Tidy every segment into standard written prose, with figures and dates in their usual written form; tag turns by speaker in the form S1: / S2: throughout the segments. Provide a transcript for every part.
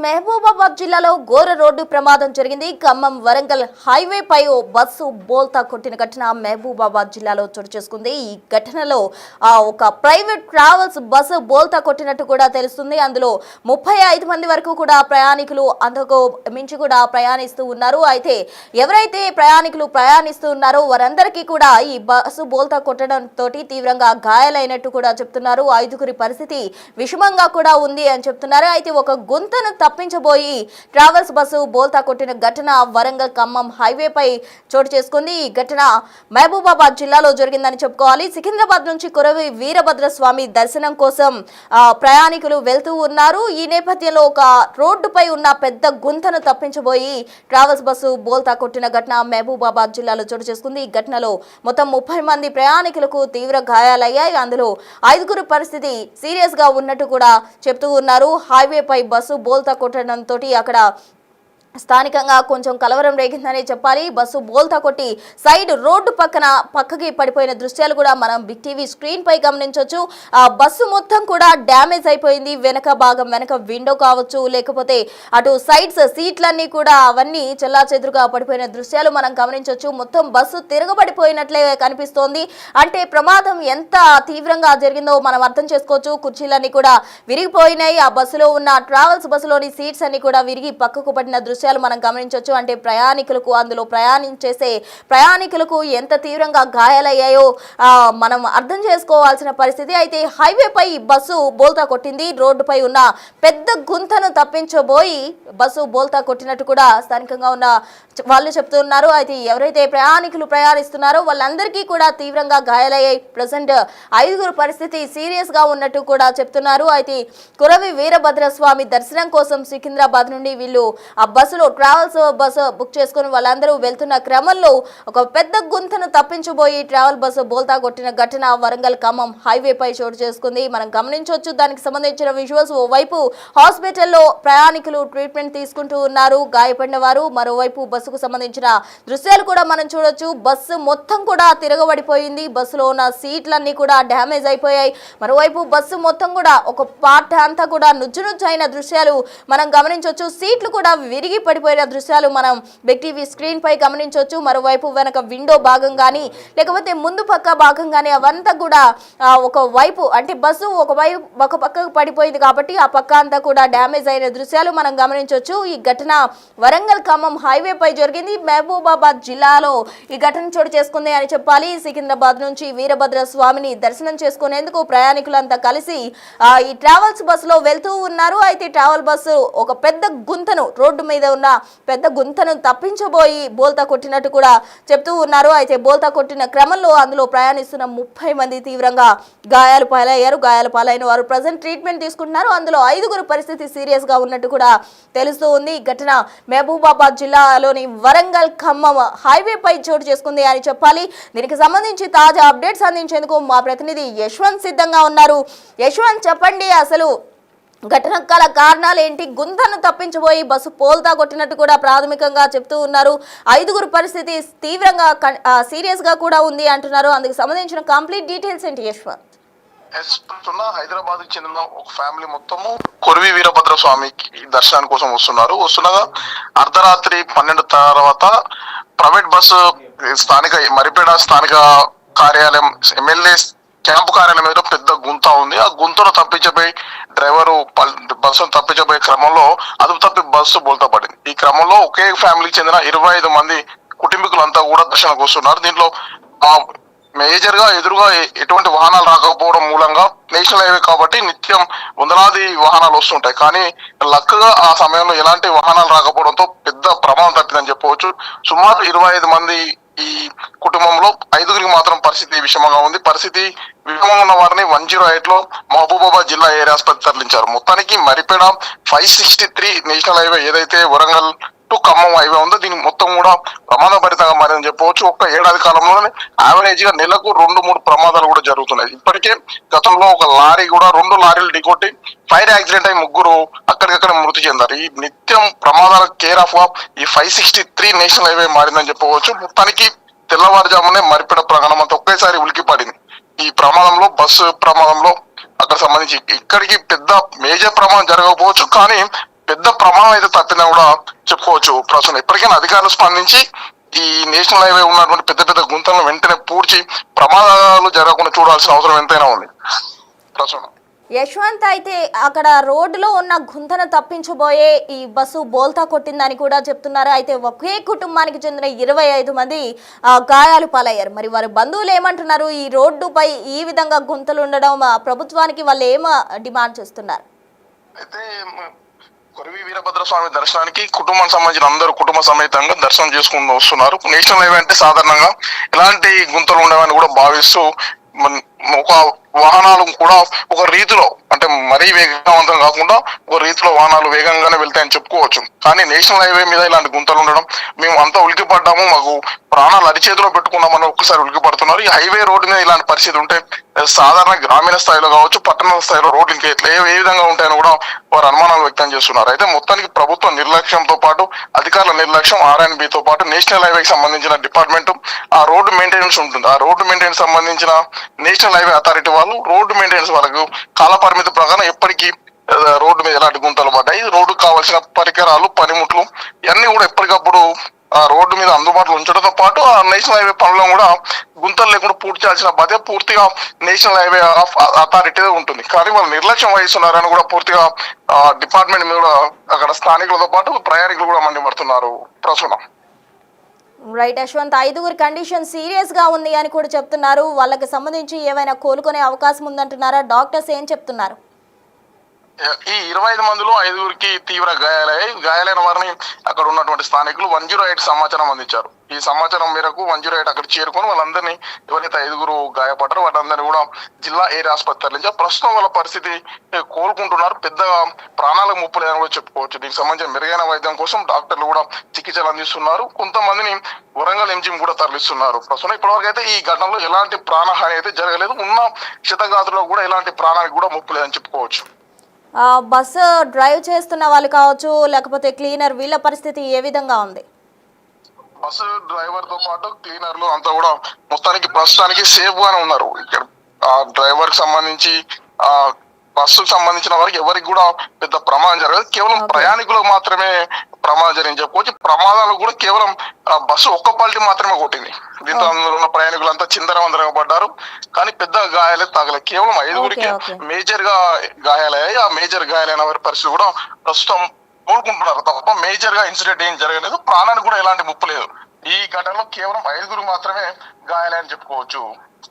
S1: మహబూబాబాద్ జిల్లాలో ఘోర రోడ్డు ప్రమాదం జరిగింది. ఖమ్మం వరంగల్ హైవే పై ఓ బస్సు బోల్తా కొట్టిన ఘటన మహబూబాబాద్ జిల్లాలో చోటు చేసుకుంది. ఈ ఘటనలో ఒక ప్రైవేట్ ట్రావెల్స్ బస్సు బోల్తా కొట్టినట్టు కూడా తెలుస్తుంది. అందులో 35 మంది వరకు కూడా ప్రయాణికులు అంతకు మించి కూడా ప్రయాణిస్తూ ఉన్నారు. అయితే ఎవరైతే ప్రయాణికులు ప్రయాణిస్తూ ఉన్నారో వారందరికీ కూడా ఈ బస్సు బోల్తా కొట్టడంతో తీవ్రంగా గాయాలైనట్టు కూడా చెప్తున్నారు. 5గురి పరిస్థితి విషమంగా కూడా ఉంది అని చెప్తున్నారు. అయితే ఒక గుంతను తప్పించబోయి ట్రావెల్స్ బస్సు బోల్తా కొట్టిన ఘటన వరంగల్ ఖమ్మం హైవే పై చోటు చేసుకుంది. ఈ ఘటన మహబూబాబాద్ జిల్లాలో జరిగిందని చెప్పుకోవాలి. సికింద్రాబాద్ నుంచి కురవి వీరభద్ర స్వామి దర్శనం కోసం ప్రయాణికులు వెళ్తూ ఉన్నారు. ఈ నేపథ్యంలో ఒక రోడ్డుపై ఉన్న పెద్ద గుంతను తప్పించబోయి ట్రావెల్స్ బస్సు బోల్తా కొట్టిన ఘటన మహబూబాబాద్ జిల్లాలో చోటు చేసుకుంది. ఈ ఘటనలో మొత్తం 30 మంది ప్రయాణికులకు తీవ్ర గాయాలయ్యాయి. అందులో 5గురి పరిస్థితి సీరియస్ గా ఉన్నట్టు కూడా చెప్తూ ఉన్నారు. హైవే పై బస్సు బోల్తా కొట్టడంతో అక్కడ స్థానికంగా కొంచెం కలవరం రేగిందని చెప్పాలి. బస్సు బోల్తా కొట్టి సైడ్ రోడ్డు పక్కకి పడిపోయిన దృశ్యాలు కూడా మనం బిగ్ టీవీ స్క్రీన్ పై గమనించవచ్చు. ఆ బస్సు మొత్తం కూడా డ్యామేజ్ అయిపోయింది. వెనక భాగం, వెనక విండో కావచ్చు, లేకపోతే అటు సైడ్స్ సీట్లన్నీ కూడా అవన్నీ చెల్లాచెదురుగా పడిపోయిన దృశ్యాలు మనం గమనించవచ్చు. మొత్తం బస్సు తిరగబడిపోయినట్లే కనిపిస్తోంది. అంటే ప్రమాదం ఎంత తీవ్రంగా జరిగిందో మనం అర్థం చేసుకోవచ్చు. కుర్చీలన్నీ కూడా విరిగిపోయినాయి. ఆ బస్సులో ఉన్న ట్రావెల్స్ బస్సులోని సీట్స్ అన్ని కూడా విరిగి పక్కకు పడిన దృశ్యాలు మనం గమనించవచ్చు. అంటే ప్రయాణికులకు, అందులో ప్రయాణించేసే ప్రయాణికులకు ఎంత తీవ్రంగా గాయాలయ్యాయో మనం అర్థం చేసుకోవాల్సిన పరిస్థితి. అయితే హైవే పై బస్సు బోల్తా కొట్టింది. రోడ్డుపై ఉన్న పెద్ద గుంతను తప్పించబోయి బస్సు బోల్తా కొట్టినట్టు కూడా స్థానికంగా ఉన్న వాళ్ళు చెప్తున్నారు. అయితే ఎవరైతే ప్రయాణికులు ప్రయాణిస్తున్నారో వాళ్ళందరికీ కూడా తీవ్రంగా గాయాలయ్యాయి. ప్రజెంట్ 5గురు పరిస్థితి సీరియస్ గా ఉన్నట్టు కూడా చెప్తున్నారు. అయితే కురవి వీరభద్ర స్వామి దర్శనం కోసం సికింద్రాబాద్ నుండి వీళ్ళు ఆ బస్సులో ట్రావెల్స్ బస్సు బుక్ చేసుకుని వాళ్ళందరూ వెళ్తున్న క్రమంలో ఒక పెద్ద గుంతను తప్పించబోయి ట్రావెల్ బస్సు బోల్తా కొట్టిన ఘటన వరంగల్ ఖమ్మం హైవే పై చోటు చేసుకుంది. మనం గమనించవచ్చు. దానికి సంబంధించిన విజువల్స్. ఓవైపు హాస్పిటల్లో ప్రయాణికులు ట్రీట్మెంట్ తీసుకుంటూ ఉన్నారు, గాయపడిన వారు. మరోవైపు బస్సుకు సంబంధించిన దృశ్యాలు కూడా మనం చూడొచ్చు. బస్సు మొత్తం కూడా తిరగబడిపోయింది. బస్సులో ఉన్న సీట్లన్నీ కూడా డ్యామేజ్ అయిపోయాయి. మరోవైపు బస్సు మొత్తం కూడా ఒక పార్ట్ అంతా కూడా నుజ్జు అయిన దృశ్యాలు మనం గమనించవచ్చు. సీట్లు కూడా విరిగి పడిపోయిన దృశ్యాలు మనం బిగ్ టీవీ స్క్రీన్ పై గమనించవచ్చు. మరోవైపు వెనక విండో భాగం కానీ లేకపోతే ముందు పక్క భాగం కానీ అవంతా కూడా ఒక వైపు, అంటే బస్సు ఒక పక్కకు పడిపోయింది కాబట్టి ఆ పక్క అంతా కూడా డ్యామేజ్ అయిన దృశ్యాలు మనం గమనించవచ్చు. ఈ ఘటన వరంగల్ ఖమ్మం హైవే పై జరిగింది. మహబూబాబాద్ జిల్లాలో ఈ ఘటన చోటు చేసుకుంది అని చెప్పాలి. సికింద్రాబాద్ నుంచి వీరభద్ర స్వామిని దర్శనం చేసుకునేందుకు ప్రయాణికులంతా కలిసి ఈ ట్రావెల్స్ బస్సులో వెళ్తూ ఉన్నారు. అయితే ట్రావెల్ బస్సు ఒక పెద్ద గుంతను, రోడ్డు మీద ఉన్న పెద్ద గుంతను తప్పించబోయి బోల్తా కొట్టినట్టు కూడా చెప్తూ ఉన్నారు. అయితే బోల్తా కొట్టిన క్రమంలో అందులో ప్రయాణిస్తున్న 30 మంది తీవ్రంగా గాయాలు పాలయ్యారు. గాయాలు పాలైన వారు ప్రజెంట్ ట్రీట్మెంట్ తీసుకుంటున్నారు. అందులో 5గురు పరిస్థితి సీరియస్ గా ఉన్నట్టు కూడా తెలుస్తూ ఉంది. ఈ ఘటన మహబూబాబాద్ జిల్లాలోని వరంగల్ ఖమ్మం హైవే పై చోటు చేసుకుంది అని చెప్పాలి. దీనికి సంబంధించి తాజా అప్డేట్స్ అందించేందుకు మా ప్రతినిధి యశ్వంత్ సిద్ధంగా ఉన్నారు. యశ్వంత్, చెప్పండి, అసలు ఘటన గల కారణాలు ఏంటి? గుంతను తప్పించబోయి బస్సు పోల్తా కొట్టినట్టు కూడా ప్రాథమికంగా చెప్తూ ఉన్నారు. 5గురు పరిస్థితి తీవ్రంగా సీరియస్ గా కూడా ఉంది అంటున్నారు. అందుకు సంబంధించిన కంప్లీట్ డీటెయిల్స్ ఏంటి యశ్వంత్?
S2: హైదరాబాద్ కి చెందిన ఒక ఫ్యామిలీ మొత్తము కురవి వీరభద్ర స్వామికి దర్శనాని కోసం వస్తుండగా అర్ధరాత్రి 12 తర్వాత ప్రైవేట్ బస్సు మరిపేడ స్థానిక కార్యాలయం, ఎమ్మెల్యే క్యాంపు కార్యాలయం మీద పెద్ద గుంత ఉంది. ఆ గుంతను తప్పించబోయి డ్రైవరు బస్సును తప్పించబోయే క్రమంలో అదుపు తప్పి బస్సు బోల్తా పడింది. ఈ క్రమంలో ఒకే ఫ్యామిలీకి చెందిన 25 మంది కుటుంబీకులంతా కూడా దర్శనానికి వస్తున్నారు. దీంట్లో మేజర్ గా ఎదురుగా ఎటువంటి వాహనాలు రాకపోవడం మూలంగా నేషనల్ హైవే కాబట్టి నిత్యం వందలాది వాహనాలు వస్తుంటాయి. కానీ లక్కగా ఆ సమయంలో ఎలాంటి వాహనాలు రాకపోవడంతో పెద్ద ప్రమాదం తప్పిందని చెప్పవచ్చు. సుమారు 25 మంది ఈ కుటుంబంలో 5గురికి మాత్రం పరిస్థితి విషమంగా ఉంది. పరిస్థితి విషమంగా ఉన్న వారిని 108 లో మహబూబాబాద్ జిల్లా ఏరియా ఆసుపత్రి తరలించారు. మొత్తానికి మరిపేడ 563 నేషనల్ హైవే ఏదైతే వరంగల్ టు ఖమ్మం హైవే ఉందో దీని మొత్తం కూడా ప్రమాదభరితంగా మారిందని చెప్పవచ్చు. ఒక్క ఏడాది కాలంలోనే యావరేజ్ గా నెలకు 2-3 ప్రమాదాలు కూడా జరుగుతున్నాయి. ఇప్పటికే గతంలో ఒక లారీ కూడా 2 లారీలు ఢీకొట్టి ఫైర్ యాక్సిడెంట్ అయి 3 అక్కడికక్కడ మృతి చెందారు. ఈ నిత్యం ప్రమాదాల కేర్ ఆఫ్ ఈ 563 నేషనల్ హైవే మారిందని చెప్పవచ్చు. మొత్తానికి తెల్లవారుజామునే మరిపేడ ప్రాంగణం అంతా ఒకేసారి ఉలికి పడింది. ఈ ప్రమాదంలో, బస్సు ప్రమాదంలో అక్కడ సంబంధించి ఇక్కడికి పెద్ద మేజర్ ప్రమాదం జరగకపోవచ్చు, కానీ పెద్ద ప్రమాదం అయితే తప్పిందని కూడా చెప్పుకోవచ్చు. ప్రస్తుతం ఇప్పటికైనా అధికారులు స్పందించి ఈ నేషనల్ హైవే ఉన్నటువంటి పెద్ద పెద్ద గుంతలను వెంటనే పూడ్చి ప్రమాదాలు జరగకుండా చూడాల్సిన అవసరం ఎంతైనా ఉంది ప్రస్తుతం.
S1: యశ్వంత్, అయితే అక్కడ రోడ్డులో ఉన్న గుంతను తప్పించబోయే ఈ బస్సు బోల్తా కొట్టిందని కూడా చెప్తున్నారు. అయితే ఒకే కుటుంబానికి చెందిన 25 మంది గాయాలు పాలయ్యారు. మరి వారి బంధువులు ఏమంటున్నారు? ఈ రోడ్డుపై ఈ విధంగా గుంతలు ఉండడం ప్రభుత్వానికి వాళ్ళు ఏం డిమాండ్ చేస్తున్నారు?
S2: అయితే కొరవి వీరభద్రస్వామి దర్శనానికి కుటుంబానికి సంబంధించిన అందరూ కుటుంబ సమేతంగా దర్శనం చేసుకుంటూ వస్తున్నారు. నేషనల్ హైవే అంటే సాధారణంగా ఎలాంటి గుంతలు ఉండవని కూడా భావిస్తూ ఒక వాహనాలు కూడా ఒక రీతిలో అంటే మరీ వేగవంతం కాకుండా ఒక రీతిలో వాహనాలు వేగంగానే వెళ్తాయని చెప్పుకోవచ్చు. కానీ నేషనల్ హైవే మీద ఇలాంటి గుంతలు ఉండడం మేము అంతా ఉలికిపడ్డాము, మాకు ప్రాణాలు అరిచేతిలో పెట్టుకున్నామని ఒక్కసారి ఉలికిపడుతున్నారు. ఈ హైవే రోడ్డు మీద ఇలాంటి పరిస్థితి ఉంటే సాధారణ గ్రామీణ స్థాయిలో కావచ్చు, పట్టణ స్థాయిలో రోడ్లు ఇంకా ఎట్లా ఏ విధంగా ఉంటాయని కూడా వారు అనుమానాలు వ్యక్తం చేస్తున్నారు. అయితే మొత్తానికి ప్రభుత్వ నిర్లక్ష్యంతో పాటు అధికారుల నిర్లక్ష్యం, RNBతో పాటు నేషనల్ హైవేకి సంబంధించిన డిపార్ట్మెంట్ ఆ రోడ్డు మెయింటెనెన్స్ ఉంటుంది. ఆ రోడ్డు మెయింటెనెన్స్ సంబంధించిన నేషనల్ హైవే అథారిటీ వాళ్ళు రోడ్డు మెయింటెనెన్స్ వాళ్ళకు కాల పరిమితి ప్రకారం ఎప్పటికీ రోడ్డు మీద ఎలాంటి గుంతలు పడ్డాయి, రోడ్డుకు కావాల్సిన పరికరాలు, పనిముట్లు ఇవన్నీ కూడా ఎప్పటికప్పుడు ఆ రోడ్డు మీద అందుబాటులో ఉంచడంతో పాటు ఆ నేషనల్ హైవే పనులను కూడా గుంతలు లేకుండా పూర్తి చేయాల్సిన బాధ్యత పూర్తిగా నేషనల్ హైవే అథారిటీ ఉంటుంది. కానీ వాళ్ళు నిర్లక్ష్యం వహిస్తున్నారని కూడా పూర్తిగా డిపార్ట్మెంట్ మీద కూడా అక్కడ స్థానికులతో పాటు ప్రయాణికులు కూడా మండిపడుతున్నారు ప్రస్తుతం.
S1: రైట్ యశ్వంత్, 5గురి కండిషన్ సీరియస్ గా ఉంది అని కూడా చెప్తున్నారు. వాళ్ళకి సంబంధించి ఏమైనా కోలుకునే అవకాశం ఉందంటున్నారా? డాక్టర్స్ ఏం చెప్తున్నారు?
S2: ఈ 25 మందిలో 5గురికి తీవ్ర గాయాలయ్యాయి. గాయాలైన వారిని అక్కడ ఉన్నటువంటి స్థానికులు 108 సమాచారం అందించారు. ఈ సమాచారం మేరకు 108 అక్కడ చేరుకొని వాళ్ళందరినీ ఎవరైతే 5గురు గాయపడ్డారో వాళ్ళందరినీ కూడా జిల్లా ఏరియా ఆసుపత్రి నుంచి ప్రస్తుతం వాళ్ళ పరిస్థితి కోలుకుంటున్నారు. పెద్దగా ప్రాణాలకు ముప్పు లేదని కూడా చెప్పుకోవచ్చు. దీనికి సంబంధించిన మెరుగైన వైద్యం కోసం డాక్టర్లు కూడా చికిత్సలు అందిస్తున్నారు. కొంతమందిని వరంగల్ ఎంజిఎం కూడా తరలిస్తున్నారు. ప్రస్తుతం ఇప్పటివరకు అయితే ఈ ఘటనలో ఎలాంటి ప్రాణహాని అయితే జరగలేదు. ఉన్న క్షతగాతులో కూడా ఎలాంటి ప్రాణానికి కూడా ముప్పు లేదని చెప్పుకోవచ్చు.
S1: బస్సు డ్రైవ్ చేస్తున్న వాళ్ళు కావచ్చు, లేకపోతే క్లీనర్, వీళ్ళ పరిస్థితి ఏ విధంగా ఉంది?
S2: బస్సు డ్రైవర్ తో పాటు క్లీనర్లు అంతా కూడా మొత్తానికి ప్రస్తుతానికి సేఫ్ గానే ఉన్నారు. ఇక్కడ ఆ డ్రైవర్ కి సంబంధించి ఆ బస్సుకు సంబంధించిన వారికి ఎవరికి కూడా పెద్ద ప్రమాదం జరగదు. కేవలం ప్రయాణికులకు మాత్రమే ప్రమాదం జరిగింది చెప్పుకోవచ్చు. ప్రమాదాలు కూడా కేవలం బస్సు ఒక్క పల్టీ మాత్రమే కొట్టింది. దీంతో అందులో ఉన్న ప్రయాణికులంతా చిందరవందరగా పడ్డారు. కానీ పెద్ద గాయాలే తగలేదు. కేవలం 5గురికి మేజర్ గా గాయాలయ్యాయి. ఆ మేజర్ గాయాలైన వారి పరిస్థితి కూడా ప్రస్తుతం కోలుకుంటున్నారు తప్ప మేజర్ గా ఇన్సిడెంట్ ఏం జరగలేదు. ప్రాణానికి కూడా ఎలాంటి ముప్పు లేదు. ఈ ఘటనలో కేవలం 5గురు మాత్రమే గాయాలని చెప్పుకోవచ్చు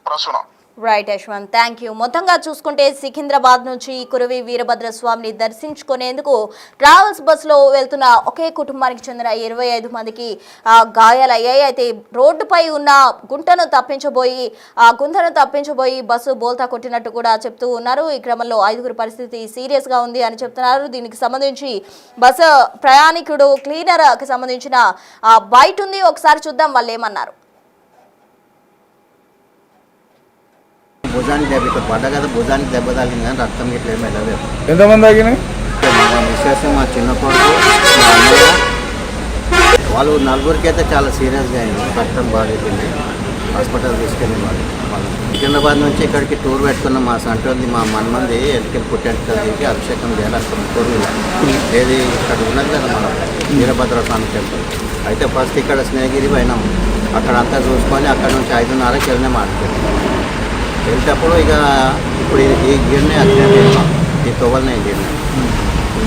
S2: ప్రస్తుతం.
S1: Right Yashwant, thank you. మొత్తంగా చూసుకుంటే సికింద్రాబాద్ నుంచి కురవి వీరభద్రస్వామిని దర్శించుకునేందుకు ట్రావెల్స్ బస్సులో వెళ్తున్న ఒకే కుటుంబానికి చెందిన 25 మందికి గాయాలయ్యాయి. అయితే రోడ్డుపై ఉన్న గుంతను తప్పించబోయి బస్సు బోల్తా కొట్టినట్టు కూడా చెప్తూ ఉన్నారు. ఈ క్రమంలో 5గురి పరిస్థితి సీరియస్గా ఉంది అని చెప్తున్నారు. దీనికి సంబంధించి బస్సు ప్రయాణికుడు, క్లీనర్కి సంబంధించిన బైట్ ఉంది. ఒకసారి చూద్దాం వాళ్ళు ఏమన్నారు.
S3: భుజానికి దెబ్బ ఇక్కడ పడ్డా కదా, భుజానికి దెబ్బ తగిలింది కానీ రక్తం ఇట్లా ఏమి వెళ్ళలేదు.
S4: ఎంతమంది తగినాయి?
S3: మా మిస్సెస్, మా చిన్న కొడుకు, మా అన్నయ్య, వాళ్ళు 4గురికి అయితే చాలా సీరియస్గా అయింది. రక్తం బాగా అయిపోయింది. హాస్పిటల్ తీసుకెళ్ళి వాళ్ళు సికింద్రాబాద్ నుంచి ఇక్కడికి టూర్ పెట్టుకున్న మా సంటోది మా మనమంది ఎల్కెళ్ళి పుట్టెంటుకలు దిగి అభిషేకం చేయాలి అక్కడ టూర్లో. ఏది ఇక్కడ ఉన్నది కదా మన వీరభద్ర స్వామి టెంపుల్. అయితే ఫస్ట్ ఇక్కడ స్నేహగిరి పోయినాం. అక్కడ అంతా చూసుకొని అక్కడ నుంచి 5:30కి వెళ్ళినాం. వెళ్తేప్పుడు ఇక ఇప్పుడు ఈ గిన్నె యాక్సిడెంట్ అయింది. ఈ తొవ్వలనే గిన్నె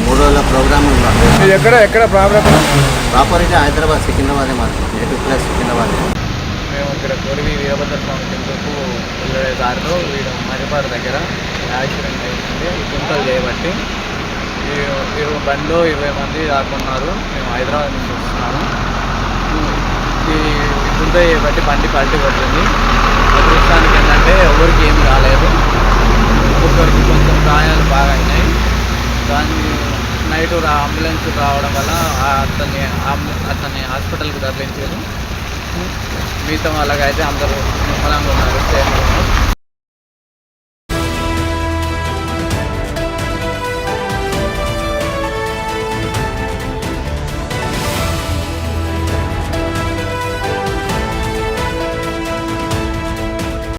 S3: 3 రోజుల ప్రోగ్రామ్ ఉంది.
S4: ఎక్కడ
S3: ప్రాపర్ అయితే హైదరాబాద్, సికింద్రాబాదే మాత్రం నేటివ్ ప్లేస్ సికింద్రాబాద్.
S5: మేము ఇక్కడ కొరివి వీరభద్ర స్వామి టెంపుల్కు వెళ్ళే దారిలో వీడు మరిపాడు దగ్గర యాక్సిడెంట్ అయింది. ఈ గుంతలు చేయబట్టి ఈ బండిలో 20 మంది దాకున్నారు. మేము హైదరాబాద్ నుంచి వస్తున్నాము. ఈ గుంత చేయబట్టి బండి పల్టీ కొట్టింది. అదృష్టానికి ఏంటంటే ఎవరికి ఏం కాలేదు. ఒక్కొక్కరికి కొంచెం గాయాలు బాగా అయినాయి. దాన్ని నైట్ అంబులెన్స్ రావడం వల్ల అతన్ని హాస్పిటల్కి తరలించారు. మిగతా వాళ్ళకైతే అందరూ నిమ్మలంగా ఉన్నారు, సేఫ్గా ఉన్నారు.